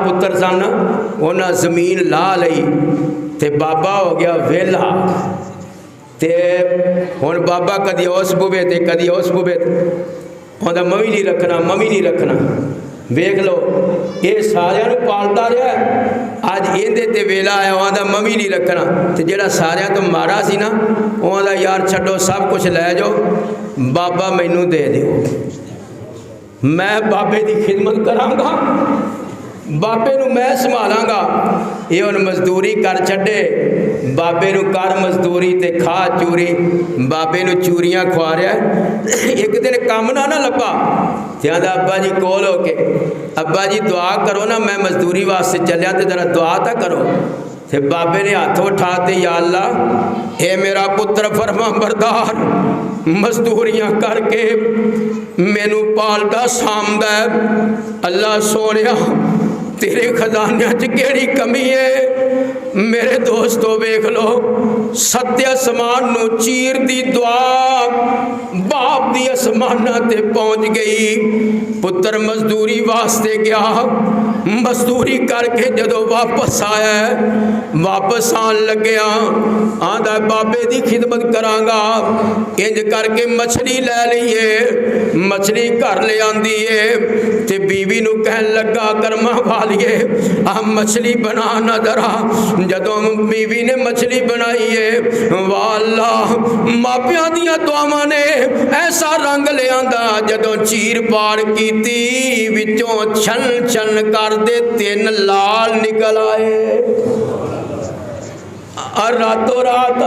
पुत्र सन उन्हें जमीन ला लई ते बाबा हो गया वेला। ते हुण बाबा कदी उस बुवे ते कदी उस बुवे आंदा मवी नहीं रखना, मवी नहीं रखना। वेख लो ये सारियां नूं पालदा रहा, अज इहदे ते वेला आया आंदा मवी नहीं रखना। ते जिहड़ा सारियां तो माड़ा सी ना वो आंदा यार छड्डो सब कुछ लै जाओ, बाबा मैनू दे दिओ, मैं बाबे की खिदमत करांगा, बाबे नूं मैं संभालांगा। ये हुण मजदूरी कर छड्डे, बाबे नूं कर मजदूरी ते खा चूरी, बाबे नूं चूरियां खुआ रहा। एक दिन काम ना लभा ते आंदा अब्बा जी कोल हो के, अब्बा जी दुआ करो ना, मैं मजदूरी वास्ते चलिया ते जरा दुआ तो करो। ते बाबे ने हथ उठा ते या अल्लाह ये मेरा पुत्र फरमा बरदार मजदूरियां करके मैनू पालदा सामदा है। अल्लाह सोनिया तेरे खजानिया च केड़ी कमी है। मेरे दोस्तों वेख लो सत्य आसमान नू चीर दी दुआ बाप दी आसमाना ते पहुंच गई। पुत्र मजदूरी वास्ते गया, मजदूरी करके जदों वापस आया, वापस आन लग्या आंदा बाबे दी खिदमत करांगा। इंज करके मछली लै लईए, मछली घर ले आंदी है ते बीवी नू कहन लगा कर्मा वालिए आ मछली बना ना दरा। जदों बीवी ने मछली बनाई है, वाह अल्लाह मापियां दियां दुआवां ने ऐसा रंग ले आंदा, जदों चीर पाड़ कीती विचों छन छन कर दे 3 लाल निकल आए। और रातों रात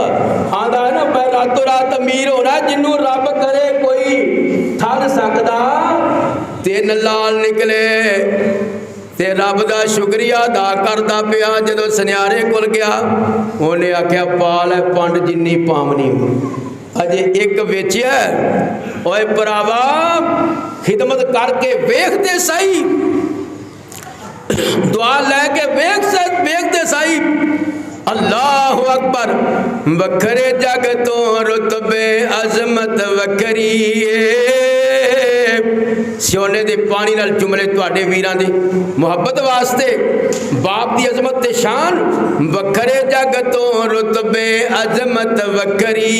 आंदा है ना, मैं रातों रात अमीर होना, जिन्हों रब करे कोई ठर सकदा। 3 लाल निकले ते रब का शुक्रिया अदा करता पिया। जदों सुनियारे कोल गया उन्हें आख्या पाल है पंड जिन्नी पावनी अजे एक वेचिया। ओए भरावा खिदमत करके वेखते सही, दुआ लैके वेखते सही। अल्लाह अकबर वखरे जग तो रुतबे अजमत वखरी सोने दे पानी नाल जुमले तुहाडे वीरां दी मुहब्बत वास्ते बाप दी अजमत ते शान। वखरे जग तो रुतबे अजमत वखरी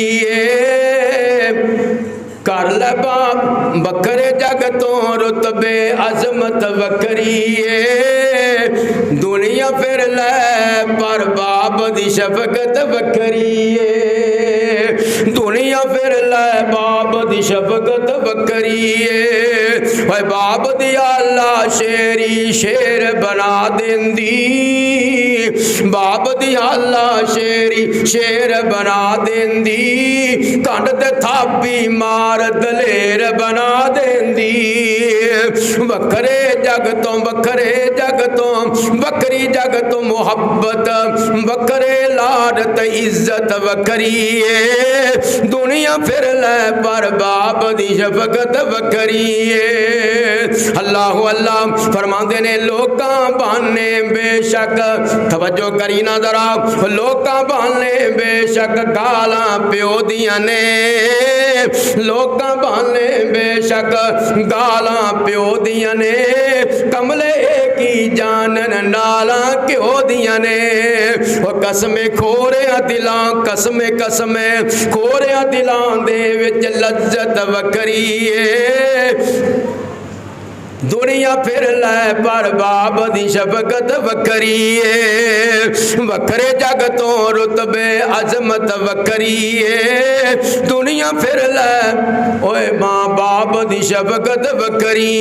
कर ले बाप, वखरे जग तो रुतबे अजमत वखरी दुनिया फिर ले पर बाप दी शफकत वखरी दुनिया फिर ले बाप दी शफकत वखरी भाई बाप दी अल्लाह शेरी शेर बना देंदी, बाप दी अल्लाह शेरी शेर बना देंदी, कंड ते थापी मार दलेर बना देंदी। वखरे जग तो वखरे जग तो वखरी जग तो मुहब्बत वखरे लाडत इज्जत वखरी दुनिया फिर ले पर बाप दी शफकत वखरी अल्लाह अल्लाह फरमाते ने लोकां बहाने बेशक तवज्जो करी ना जरा लोकां बहाने बेशक गालां प्यो दियां ने लोकां बहाने बेशक गालां प्यो दियां ने कमले की जानन नालां क्यों दियां ने ओ कसमे खोरिया दिलां कसमे कसमे खोरिया दिलां दे विच लज्जत वखरी दुनिया फिर लै पर बाप दी शफकत वखरी वखरे जग तो रुतबे अजमत वखरी दुनिया फिर लै ओए मां बाप दी शफकत वखरी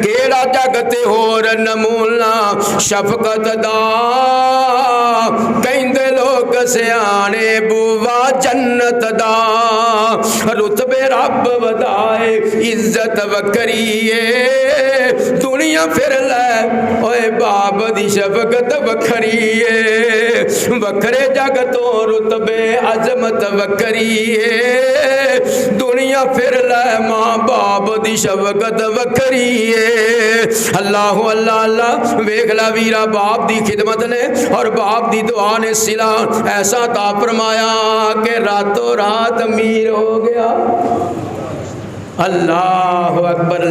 केड़ा जग ते होर नमूना शफकत दा कहंदे लोग सियाने बुआ जन्नत दा रुतबे रब वधाए इज्जत वखरी दुनिया फिर लै ओए बाप दी शफकत वखरी वखरे जग तो रुतबे अजमत वखरी दुनिया फिर लै मां बाप दी शफकत वखरी अल्लाह अल्लाह अल्लाह वेख ला वीरा बाप दी खिदमत ने और बाप दी दुआ ने सिला ऐसा ता फरमाया कि रातों रात अमीर हो गया। अल्लाह अकबर।